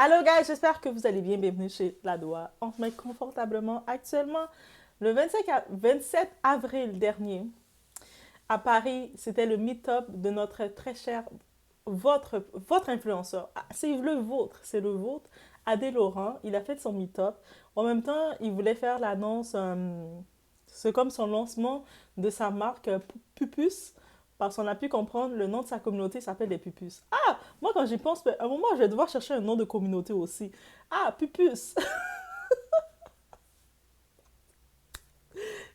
Allô guys, j'espère que vous allez bien. Bienvenue chez La Doua. On se met confortablement actuellement. Le 27 avril dernier, à Paris, c'était le meet-up de notre très cher, votre influenceur. Ah, c'est le vôtre, c'est le vôtre. Adé Laurent, il a fait son meet-up. En même temps, il voulait faire l'annonce, c'est comme son lancement de sa marque Pupus. Parce qu'on a pu comprendre, le nom de sa communauté s'appelle les Pupus. Ah, moi quand j'y pense, à un moment, je vais devoir chercher un nom de communauté aussi. Ah, Pupus.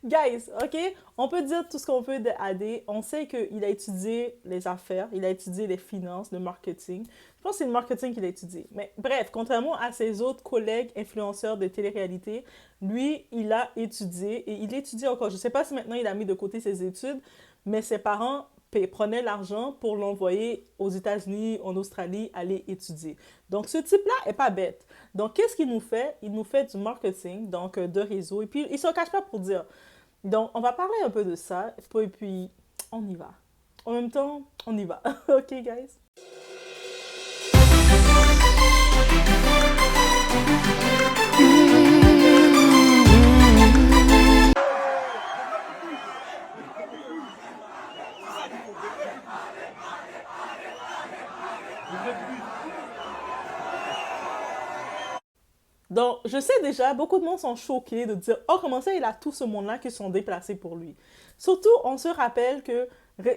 Guys, ok, on peut dire tout ce qu'on veut de AD. On sait qu'il a étudié les affaires, il a étudié les finances, le marketing. Je pense que c'est le marketing qu'il a étudié. Mais bref, contrairement à ses autres collègues influenceurs de télé-réalité, lui, il a étudié et il étudie encore. Je ne sais pas si maintenant il a mis de côté ses études, mais ses parents prenaient l'argent pour l'envoyer aux États-Unis, en Australie, aller étudier. Donc, ce type-là est pas bête. Donc, qu'est-ce qu'il nous fait? Il nous fait du marketing, donc de réseau. Et puis, il ne se cache pas pour dire. Donc, on va parler un peu de ça, et puis on y va. En même temps, on y va. Ok, guys? Donc, je sais déjà, beaucoup de monde sont choqués de dire, oh, comment ça, il a tout ce monde-là qui sont déplacés pour lui. Surtout, on se rappelle que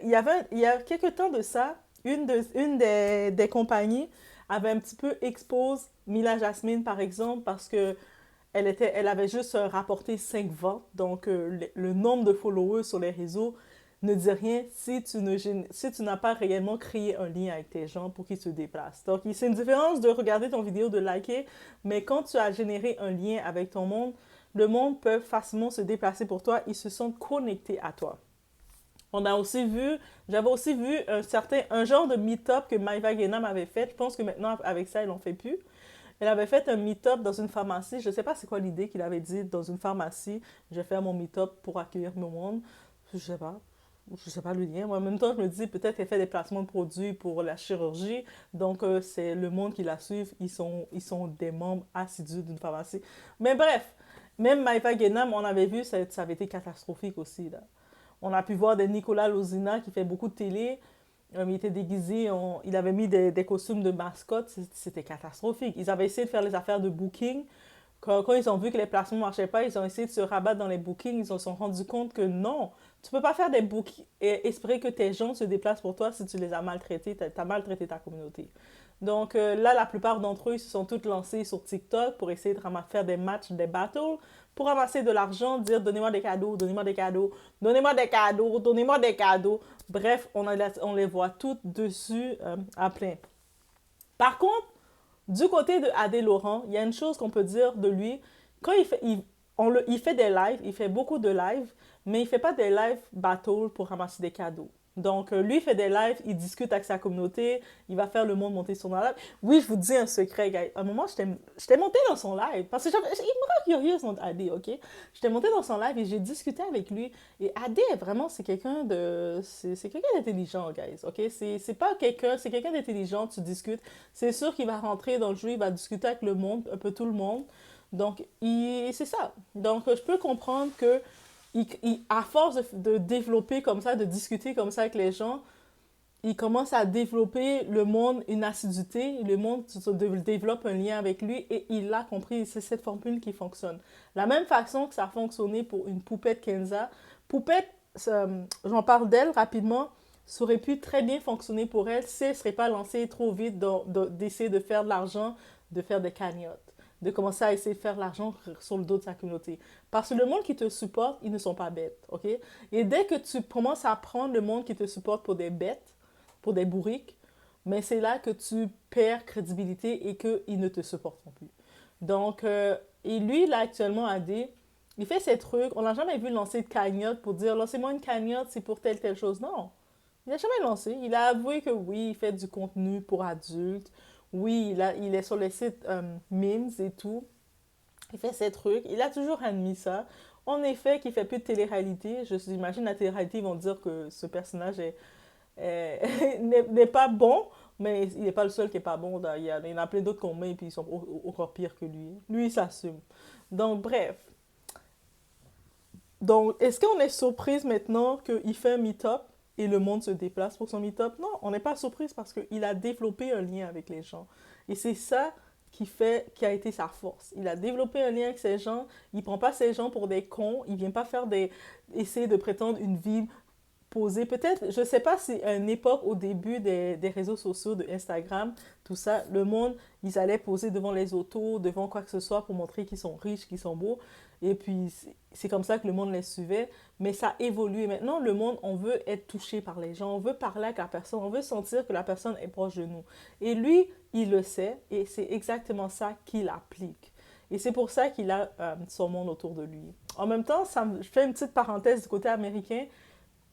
il y a quelques temps de ça, une des compagnies avait un petit peu expose Mila Jasmine, par exemple, parce que elle avait juste rapporté 5 ventes. Donc, le nombre de followers sur les réseaux ne dit rien si tu n'as pas réellement créé un lien avec tes gens pour qu'ils se déplacent. Donc, c'est une différence de regarder ton vidéo, de liker, mais quand tu as généré un lien avec ton monde, le monde peut facilement se déplacer pour toi. Ils se sentent connectés à toi. On a aussi vu, j'avais aussi vu un genre de meet-up que Maïva Guénam avait fait. Je pense que maintenant, avec ça, ils l'ont fait plus. Elle avait fait un meet-up dans une pharmacie. Je ne sais pas c'est quoi l'idée qu'il avait dit dans une pharmacie. Je vais faire mon meet-up pour accueillir mon monde. Je sais pas. Je sais pas le lien. Moi, en même temps, je me dis peut-être qu'elle fait des placements de produits pour la chirurgie. Donc, c'est le monde qui la suit. Ils sont des membres assidus d'une pharmacie. Mais bref, même Maïva Guénam, on avait vu, ça avait été catastrophique aussi. Là. On a pu voir des Nicolas Lozina qui fait beaucoup de télé. Il était déguisé, il avait mis des costumes de mascotte, c'était catastrophique. Ils avaient essayé de faire les affaires de booking. Quand ils ont vu que les placements ne marchaient pas, ils ont essayé de se rabattre dans les bookings. Ils se sont rendus compte que non, tu ne peux pas faire des bookings et espérer que tes gens se déplacent pour toi si tu les as maltraités, tu as maltraité ta communauté. Donc là, la plupart d'entre eux ils se sont tous lancés sur TikTok pour essayer de faire des matchs, des battles, pour ramasser de l'argent, dire donnez-moi des cadeaux, donnez-moi des cadeaux, donnez-moi des cadeaux, donnez-moi des cadeaux. Bref, on les voit toutes dessus à plein. Par contre, du côté de Adé Laurent, il y a une chose qu'on peut dire de lui. Quand il fait des lives, il fait beaucoup de lives, mais il ne fait pas des lives battle pour ramasser des cadeaux. Donc, lui, il fait des lives, il discute avec sa communauté, il va faire le monde monter sur son live. Oui, je vous dis un secret, gars. À un moment, j'étais montée dans son live, parce que il me rend curieuse, notre Adé, ok? J'étais montée dans son live et j'ai discuté avec lui. Et Adé, vraiment, c'est quelqu'un d'intelligent, guys, ok? C'est pas quelqu'un, c'est quelqu'un d'intelligent, tu discutes. C'est sûr qu'il va rentrer dans le jeu, il va discuter avec le monde, un peu tout le monde. Donc, c'est ça. Donc, je peux comprendre que à force de développer comme ça, de discuter comme ça avec les gens, il commence à développer le monde une assiduité, le monde développe un lien avec lui et il a compris, c'est cette formule qui fonctionne. La même façon que ça a fonctionné pour une poupette Kenza. Poupette, j'en parle d'elle rapidement, ça aurait pu très bien fonctionner pour elle si elle ne serait pas lancée trop vite d'essayer de faire de l'argent, de faire des cagnottes, de commencer à essayer de faire de l'argent sur le dos de sa communauté. Parce que le monde qui te supporte, ils ne sont pas bêtes, ok? Et dès que tu commences à prendre le monde qui te supporte pour des bêtes, pour des bourriques, mais c'est là que tu perds crédibilité et qu'ils ne te supporteront plus. Donc, et lui, là, actuellement, a dit, il fait ses trucs, on n'a jamais vu lancer de cagnotte pour dire, lancez-moi une cagnotte, c'est pour telle chose. Non, il n'a jamais lancé. Il a avoué que oui, il fait du contenu pour adultes. Oui, il est sur les sites memes et tout. Il fait ses trucs. Il a toujours admis ça. En effet, qu'il fait plus de télé-réalité. J'imagine la télé-réalité, ils vont dire que ce personnage n'est pas bon. Mais il n'est pas le seul qui est pas bon. Il y en a plein d'autres qu'on met et puis ils sont encore pires que lui. Lui, il s'assume. Donc, bref. Donc, est-ce qu'on est surprise maintenant qu'il fait un meet-up et le monde se déplace pour son meet-up? Non, on n'est pas surprise parce qu'il a développé un lien avec les gens. Et c'est ça qui a été sa force. Il a développé un lien avec ces gens. Il prend pas ces gens pour des cons. Il vient pas essayer de prétendre une vie poser. Peut-être, je ne sais pas si à une époque, au début des réseaux sociaux, de Instagram, tout ça, le monde, ils allaient poser devant les autos, devant quoi que ce soit pour montrer qu'ils sont riches, qu'ils sont beaux. Et puis, c'est comme ça que le monde les suivait. Mais ça a évolué. Maintenant, le monde, on veut être touché par les gens. On veut parler avec la personne. On veut sentir que la personne est proche de nous. Et lui, il le sait. Et c'est exactement ça qu'il applique. Et c'est pour ça qu'il a son monde autour de lui. En même temps, je fais une petite parenthèse du côté américain.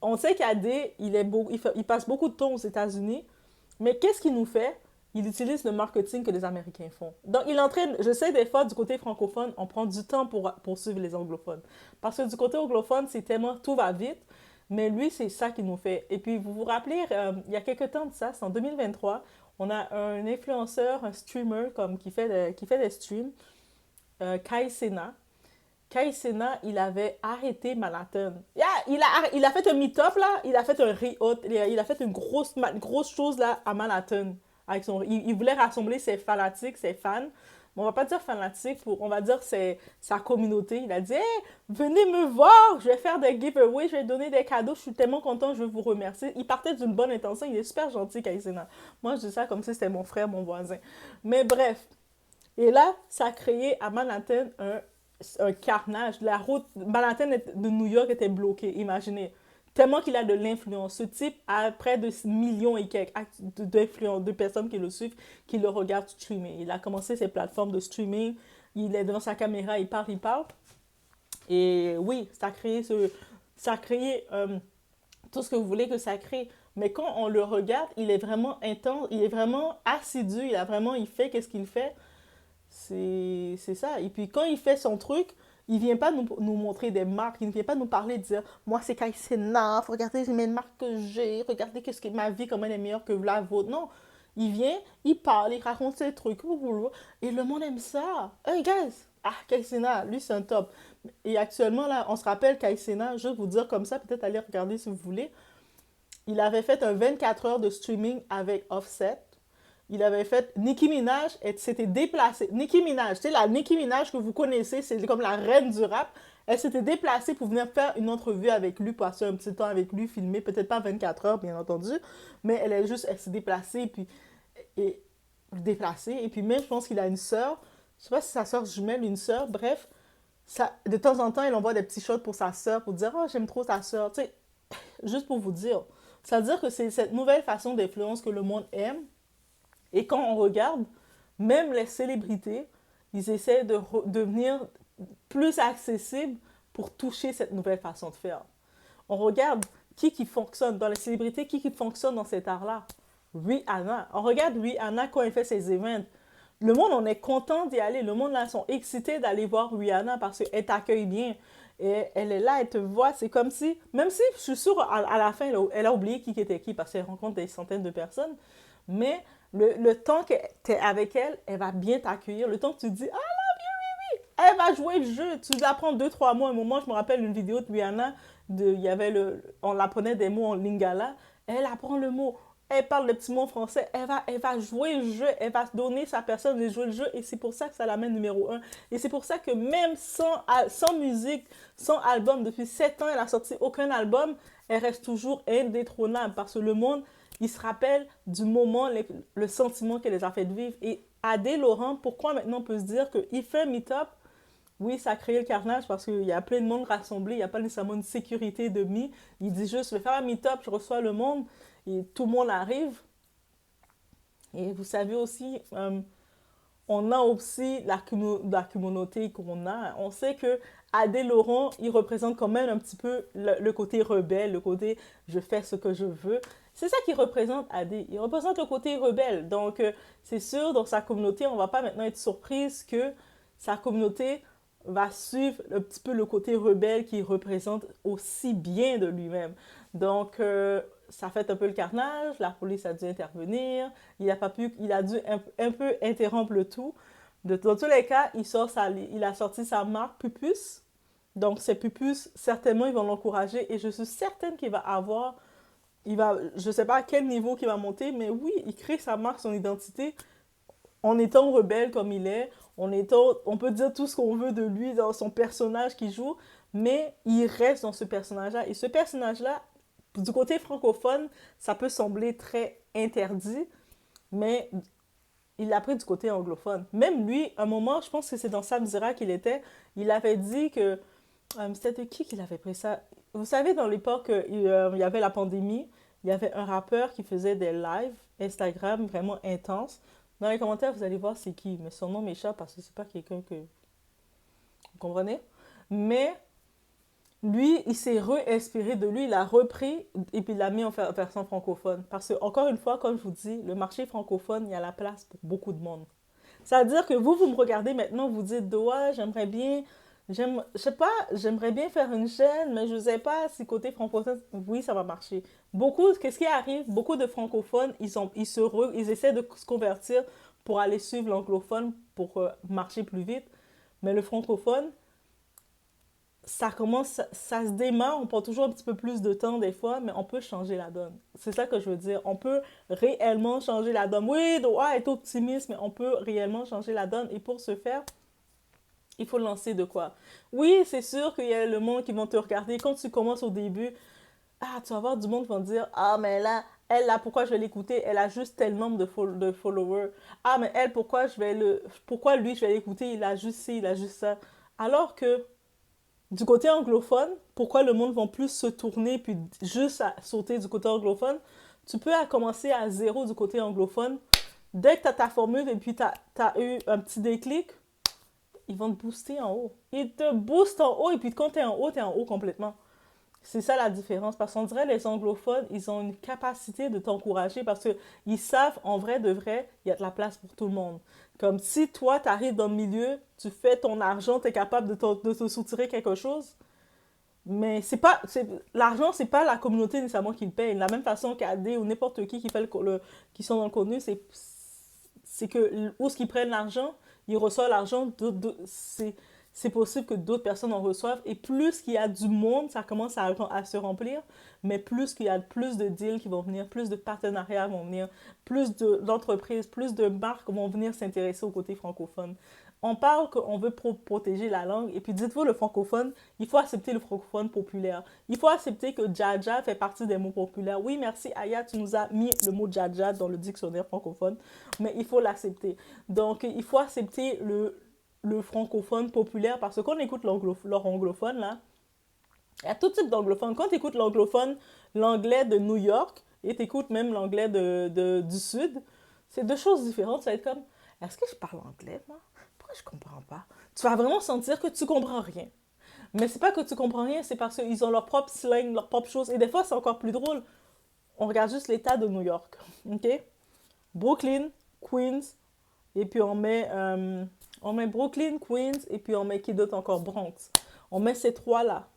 On sait qu'AD, il passe beaucoup de temps aux États-Unis, mais qu'est-ce qu'il nous fait? Il utilise le marketing que les Américains font. Donc, il entraîne, je sais des fois, du côté francophone, on prend du temps pour suivre les anglophones. Parce que du côté anglophone, c'est tellement, tout va vite, mais lui, c'est ça qu'il nous fait. Et puis, vous vous rappelez, il y a quelques temps de ça, c'est en 2023, on a un influenceur, un streamer qui fait des streams, Kai Sena. Kai Sena, il avait arrêté Manhattan. Yeah, il a fait un meet-up là, il a fait un riot, il a fait une grosse chose là à Manhattan. Il voulait rassembler ses fanatiques, ses fans. Mais on va pas dire fanatiques, on va dire sa communauté. Il a dit, hey, venez me voir, je vais faire des giveaways, je vais donner des cadeaux, je suis tellement content, je veux vous remercier. Il partait d'une bonne intention, il est super gentil, Kai Sena. Moi, je dis ça comme si c'était mon frère, mon voisin. Mais bref. Et là, ça a créé à Manhattan un carnage. La route Manhattan de New York était bloquée, imaginez. Tellement qu'il a de l'influence. Ce type a près de millions et quelques de personnes qui le suivent, qui le regardent streamer. Il a commencé ses plateformes de streaming. Il est devant sa caméra, il parle, il parle. Et oui, ça a créé tout ce que vous voulez que ça crée. Mais quand on le regarde, il est vraiment intense, il est vraiment assidu, il fait qu'est-ce qu'il fait. C'est ça. Et puis quand il fait son truc, il vient pas nous montrer des marques, il ne vient pas nous parler, de dire moi c'est Kai Cenat, regardez les marques que j'ai, regardez qu'est-ce que ma vie, comment elle est meilleure que la vôtre. Non, il vient, il parle, il raconte ses trucs, et le monde aime ça. Hey guys, ah Kai Cenat, lui c'est un top. Et actuellement là, on se rappelle Kai Cenat, je vais vous dire comme ça, peut-être aller regarder si vous voulez. Il avait fait un 24 heures de streaming avec Offset. Il avait fait Nicki Minaj, elle s'était déplacée. Nicki Minaj, c'est la Nicki Minaj que vous connaissez, c'est comme la reine du rap. Elle s'était déplacée pour venir faire une entrevue avec lui, passer un petit temps avec lui, filmer, peut-être pas 24 heures, bien entendu, mais elle s'est déplacée, et déplacée. Et puis même, je pense qu'il a une sœur, je sais pas si sa sœur jumelle, une sœur, bref, ça, de temps en temps, il envoie des petits shots pour sa sœur, pour dire, oh, j'aime trop ta sœur, tu sais, juste pour vous dire. Ça veut dire que c'est cette nouvelle façon d'influence que le monde aime. Et quand on regarde, même les célébrités, ils essaient de devenir plus accessibles pour toucher cette nouvelle façon de faire. On regarde qui fonctionne dans les célébrités, qui fonctionne dans cet art-là. Rihanna. On regarde Rihanna quand elle fait ses événements. Le monde, on est content d'y aller. Le monde, là, sont excités d'aller voir Rihanna parce qu'elle t'accueille bien. Et elle est là, elle te voit. C'est comme si, même si je suis sûre, à la fin, elle a oublié qui était qui parce qu'elle rencontre des centaines de personnes. Mais le temps que tu es avec elle, elle va bien t'accueillir. Le temps que tu dis, ah là, elle va jouer le jeu. Tu l'apprends 2, 3 mots. À un moment, je me rappelle une vidéo de Rihanna, on apprenait des mots en lingala. Elle apprend le mot. Elle parle le petit mot français. Elle va jouer le jeu. Elle va donner sa personne de jouer le jeu. Et c'est pour ça que ça l'amène numéro 1. Et c'est pour ça que même sans musique, sans album, depuis 7 ans, elle a sorti aucun album, elle reste toujours indétrônable. Parce que le monde, il se rappelle du moment, le sentiment qu'elle les a fait vivre. Et Adé Laurent, pourquoi maintenant on peut se dire qu'il fait un meet-up? Oui, ça a créé le carnage parce qu'il y a plein de monde rassemblé, il n'y a pas nécessairement une sécurité de mis. Il dit juste, je vais faire un meet-up, je reçois le monde et tout le monde arrive. Et vous savez aussi, on a aussi la communauté qu'on a. On sait que Adé Laurent, il représente quand même un petit peu le côté rebelle, le côté je fais ce que je veux. C'est ça qui représente Adé. Il représente le côté rebelle. Donc, c'est sûr, dans sa communauté, on ne va pas maintenant être surprise que sa communauté va suivre un petit peu le côté rebelle qu'il représente aussi bien de lui-même. Donc, ça fait un peu le carnage, la police a dû intervenir, il a dû un peu interrompre le tout. Dans tous les cas, il a sorti sa marque Pupus. Donc, ces Pupus, certainement, ils vont l'encourager et je suis certaine qu'il va avoir, je sais pas à quel niveau qu'il va monter, mais oui, il crée sa marque, son identité en étant rebelle comme il est, on peut dire tout ce qu'on veut de lui dans son personnage qu'il joue, mais il reste dans ce personnage-là. Et ce personnage-là, du côté francophone, ça peut sembler très interdit, mais il l'a pris du côté anglophone. Même lui, à un moment, je pense que c'est dans Samzira qu'il était, il avait dit que... c'était de qui qu'il avait pris ça? Vous savez, dans l'époque, il y avait la pandémie, il y avait un rappeur qui faisait des lives Instagram vraiment intenses. Dans les commentaires, vous allez voir c'est qui, mais son nom m'échappe parce que c'est pas quelqu'un que... Vous comprenez? Mais lui, il s'est re-inspiré de lui, il a repris et puis il l'a mis en version francophone. Parce que, encore une fois, comme je vous dis, le marché francophone, il y a la place pour beaucoup de monde. Ça veut dire que vous me regardez maintenant, vous dites, Doha, je sais pas, j'aimerais bien faire une chaîne, mais je sais pas si côté francophone, oui, ça va marcher. Qu'est-ce qui arrive? Beaucoup de francophones, ils essaient de se convertir pour aller suivre l'anglophone pour marcher plus vite. Mais le francophone, ça se démarre, on prend toujours un petit peu plus de temps des fois, mais on peut changer la donne. C'est ça que je veux dire. On peut réellement changer la donne. Oui, Doha est optimiste, mais on peut réellement changer la donne. Et pour ce faire, il faut lancer de quoi. Oui, c'est sûr qu'il y a le monde qui vont te regarder. Quand tu commences au début, tu vas voir du monde qui vont dire, ah, mais là, elle, là, pourquoi je vais l'écouter? Elle a juste tel nombre de followers. Ah, mais elle, pourquoi lui, je vais l'écouter? Il a juste ci, il a juste ça. Alors que du côté anglophone, pourquoi le monde va plus se tourner puis juste sauter du côté anglophone? Tu peux commencer à zéro du côté anglophone. Dès que tu as ta formule et puis tu as eu un petit déclic, ils vont te booster en haut. Ils te boostent en haut et puis quand tu es en haut complètement. C'est ça la différence. Parce qu'on dirait les anglophones, ils ont une capacité de t'encourager parce qu'ils savent, en vrai de vrai, il y a de la place pour tout le monde. Comme si toi, tu arrives dans le milieu, tu fais ton argent, tu es capable de te soutirer quelque chose. Mais l'argent, c'est pas la communauté nécessairement qui le paye. De la même façon qu'AD ou n'importe qui fait qui sont dans le contenu, c'est que où est-ce qu'ils prennent l'argent, ils reçoivent l'argent, c'est possible que d'autres personnes en reçoivent. Et plus qu'il y a du monde, ça commence à se remplir, mais plus qu'il y a plus de deals qui vont venir, plus de partenariats vont venir, d'entreprises, plus de marques vont venir s'intéresser au côté francophone. On parle qu'on veut protéger la langue, et puis dites-vous le francophone, il faut accepter le francophone populaire. Il faut accepter que Djaja fait partie des mots populaires. Oui, merci Aya, tu nous as mis le mot Djaja dans le dictionnaire francophone, mais il faut l'accepter. Donc, il faut accepter le francophone populaire parce que quand on écoute leur anglophone, là, il y a tout type d'anglophones. Quand tu écoutes l'anglophone, l'anglais de New York, et tu écoutes même l'anglais du Sud, c'est deux choses différentes. Ça va être comme, est-ce que je parle anglais, moi? Pourquoi je comprends pas? Tu vas vraiment sentir que tu comprends rien. Mais c'est pas que tu comprends rien, c'est parce qu'ils ont leur propre slang, leur propre chose. Et des fois, c'est encore plus drôle. On regarde juste l'état de New York. OK? Brooklyn, Queens, et puis on met Brooklyn, Queens, et puis on met qui d'autre encore? Bronx. On met ces trois-là.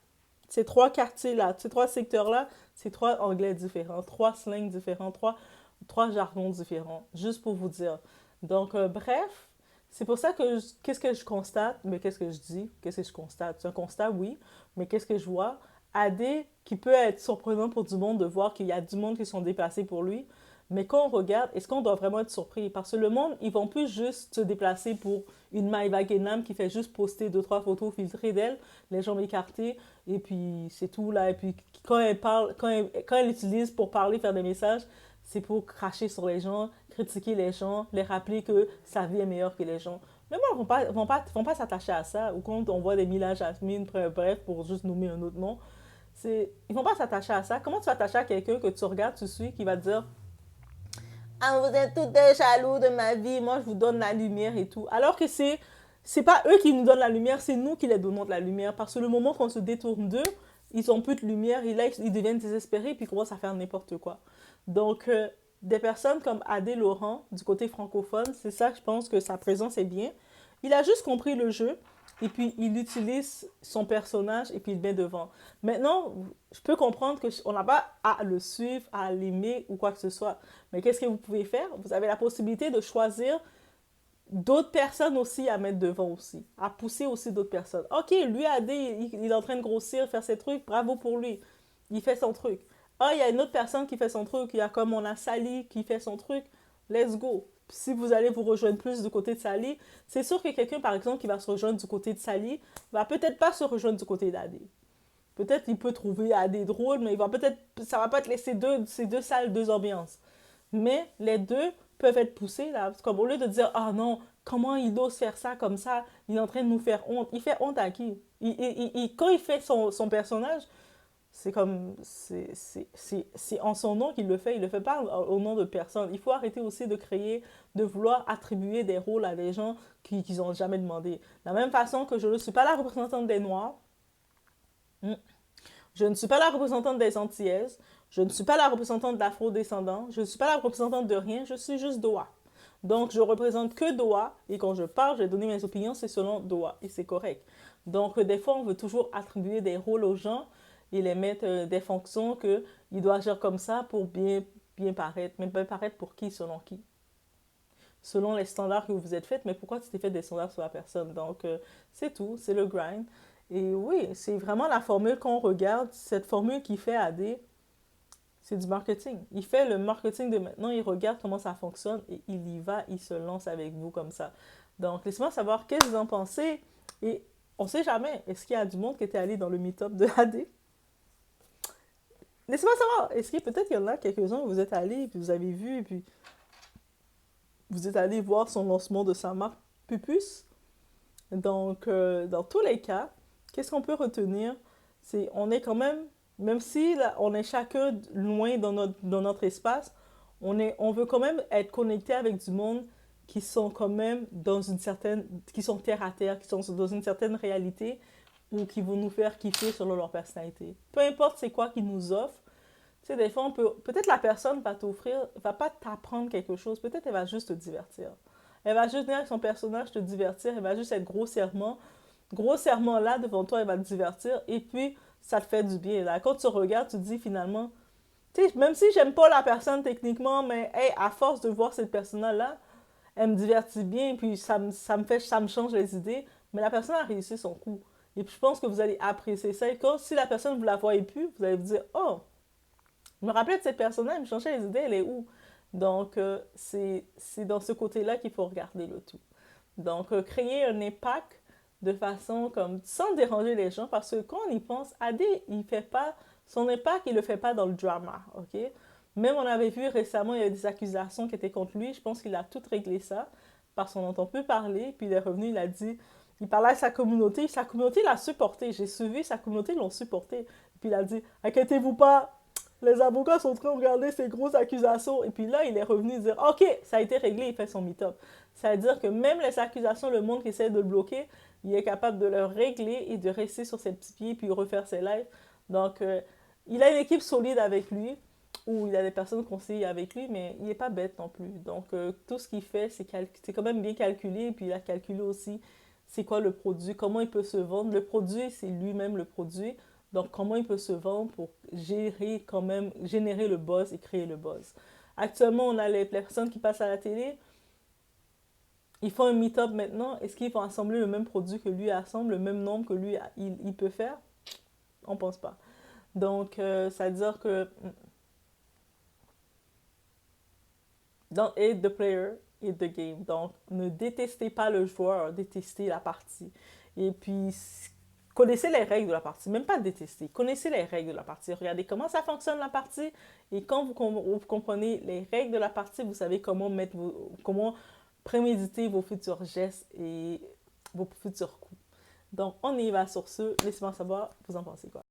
Ces trois quartiers-là, ces trois secteurs-là, c'est trois anglais différents, trois slangs différents, trois jargons différents, juste pour vous dire. Donc, bref, c'est pour ça que qu'est-ce que je constate, mais qu'est-ce que je dis, qu'est-ce que je constate? C'est un constat, oui, mais qu'est-ce que je vois? AD, qui peut être surprenant pour du monde de voir qu'il y a du monde qui sont déplacés pour lui, mais quand on regarde, est-ce qu'on doit vraiment être surpris? Parce que le monde, ils vont plus juste se déplacer pour une Maïva Genam qui fait juste poster deux, trois photos filtrées d'elle, les jambes écartées, et puis c'est tout là. Et puis quand elle parle, quand elle utilise pour parler, faire des messages, c'est pour cracher sur les gens, critiquer les gens, les rappeler que sa vie est meilleure que les gens. Le monde ne vont pas s'attacher à ça. Ou quand on voit des Mila Jasmine, bref, pour juste nommer un autre nom, ils vont pas s'attacher à ça. Comment tu vas t'attacher à quelqu'un que tu regardes, tu suis, qui va te dire ah, vous êtes tous des jaloux de ma vie, moi je vous donne la lumière et tout. Alors que c'est pas eux qui nous donnent la lumière, c'est nous qui les donnons de la lumière. Parce que le moment qu'on se détourne d'eux, ils ont plus de lumière et là ils deviennent désespérés puis ils commencent à faire n'importe quoi. Donc des personnes comme Adé Laurent du côté francophone, c'est ça que je pense que sa présence est bien. Il a juste compris le jeu. et puis il utilise son personnage et puis il met devant. Maintenant, je peux comprendre qu'on n'a pas à le suivre, à l'aimer ou quoi que ce soit. Mais qu'est-ce que vous pouvez faire? Vous avez la possibilité de choisir d'autres personnes aussi à mettre devant aussi, à pousser aussi d'autres personnes. Ok, lui AD, il est en train de grossir, faire ses trucs, bravo pour lui. Il fait son truc. Ah, il y a une autre personne qui fait son truc, il y a comme on a Sally qui fait son truc, let's go. Si vous allez vous rejoindre plus du côté de Sally, c'est sûr que quelqu'un, par exemple, qui va se rejoindre du côté de Sally, va peut-être pas se rejoindre du côté d'AD. Peut-être qu'il peut trouver AD drôle, mais il va peut-être, ça va pas te laisser ces deux salles, deux ambiances. Mais les deux peuvent être poussés, là. Comme au lieu de dire, ah non, comment il ose faire ça comme ça, il est en train de nous faire honte. Il fait honte à qui? Quand il fait son personnage, c'est comme, c'est en son nom qu'il le fait. Il le fait pas au nom de personne. Il faut arrêter aussi de créer, de vouloir attribuer des rôles à des gens qui n'ont jamais demandé. De la même façon que je ne suis pas la représentante des Noirs, je ne suis pas la représentante des Antillaises, je ne suis pas la représentante d'Afro-descendants, je ne suis pas la représentante de rien, je suis juste Doha. Donc, je représente que Doha, et quand je parle, je vais donner mes opinions, c'est selon Doha, et c'est correct. Donc, des fois, on veut toujours attribuer des rôles aux gens et les mettre des fonctions qu'ils doivent agir comme ça pour bien paraître. Mais bien paraître pour qui, selon qui? Selon les standards que vous vous êtes fait, mais pourquoi tu t'es fait des standards sur la personne? Donc, c'est tout, c'est le grind. Et oui, c'est vraiment la formule qu'on regarde, cette formule qui fait AD, c'est du marketing. Il fait le marketing de maintenant, il regarde comment ça fonctionne et il y va, il se lance avec vous comme ça. Donc, laissez-moi savoir qu'est-ce que vous en pensez. Et on ne sait jamais, est-ce qu'il y a du monde qui était allé dans le meet-up de AD? Laissez-moi savoir, est-ce qu'il peut-être qu'il y en a quelques-uns où vous êtes allés, et puis vous avez vu, et puis vous êtes allé voir son lancement de sa marque Pupus. Donc, dans tous les cas, qu'est-ce qu'on peut retenir? C'est on est quand même si là, on est chacun loin dans notre espace, on veut quand même être connecté avec du monde qui sont quand même dans une certaine, qui sont terre à terre, qui sont dans une certaine réalité ou qui vont nous faire kiffer selon leur personnalité. Peu importe c'est quoi qu'ils nous offrent, tu sais, des fois, peut-être la personne va t'offrir, va pas t'apprendre quelque chose, peut-être elle va juste te divertir. Elle va juste venir avec son personnage te divertir, elle va juste être grossièrement là devant toi, elle va te divertir, et puis ça te fait du bien. Là, quand tu regardes, tu te dis finalement, tu sais, même si j'aime pas la personne techniquement, mais hey, à force de voir cette personne-là, elle me divertit bien, puis ça me change les idées, mais la personne a réussi son coup. Et puis je pense que vous allez apprécier ça. Et quand, si la personne, vous la voyez plus, vous allez vous dire, oh, je me rappelais de cette personne-là, elle me changeait les idées, elle est où? Donc, c'est dans ce côté-là qu'il faut regarder le tout. Donc, créer un impact de façon comme sans déranger les gens, parce que quand on y pense, AD, il fait pas, son impact, il le fait pas dans le drama, ok? Même on avait vu récemment, il y a des accusations qui étaient contre lui, je pense qu'il a tout réglé ça, parce qu'on entend peu parler, puis il est revenu, il a dit, il parlait à sa communauté l'a supporté, j'ai suivi, sa communauté l'ont supporté, puis il a dit, inquiétez-vous pas, les avocats sont en train de regarder ces grosses accusations. Et puis là, il est revenu dire, OK, ça a été réglé, il fait son meet-up. Ça veut dire que même les accusations, le monde qui essaie de le bloquer, il est capable de le régler et de rester sur ses petits pieds puis refaire ses lives. Donc, il a une équipe solide avec lui, ou il a des personnes conseillées avec lui, mais il n'est pas bête non plus. Donc, tout ce qu'il fait, c'est quand même bien calculé. Et puis, il a calculé aussi c'est quoi le produit, comment il peut se vendre. Le produit, c'est lui-même le produit. Donc, comment il peut se vendre pour générer le buzz et créer le buzz. Actuellement, on a les personnes qui passent à la télé. Ils font un meet-up maintenant. Est-ce qu'ils vont assembler le même produit que lui assemble, le même nombre que lui, il peut faire? On pense pas. Donc, ça veut dire que don't hate the player, hate the game. Donc, ne détestez pas le joueur, détestez la partie. Et puis, connaissez les règles de la partie, même pas détester, connaissez les règles de la partie, regardez comment ça fonctionne la partie, et quand vous comprenez les règles de la partie, vous savez comment préméditer vos futurs gestes et vos futurs coups. Donc, on y va sur ce, laissez-moi savoir, vous en pensez quoi?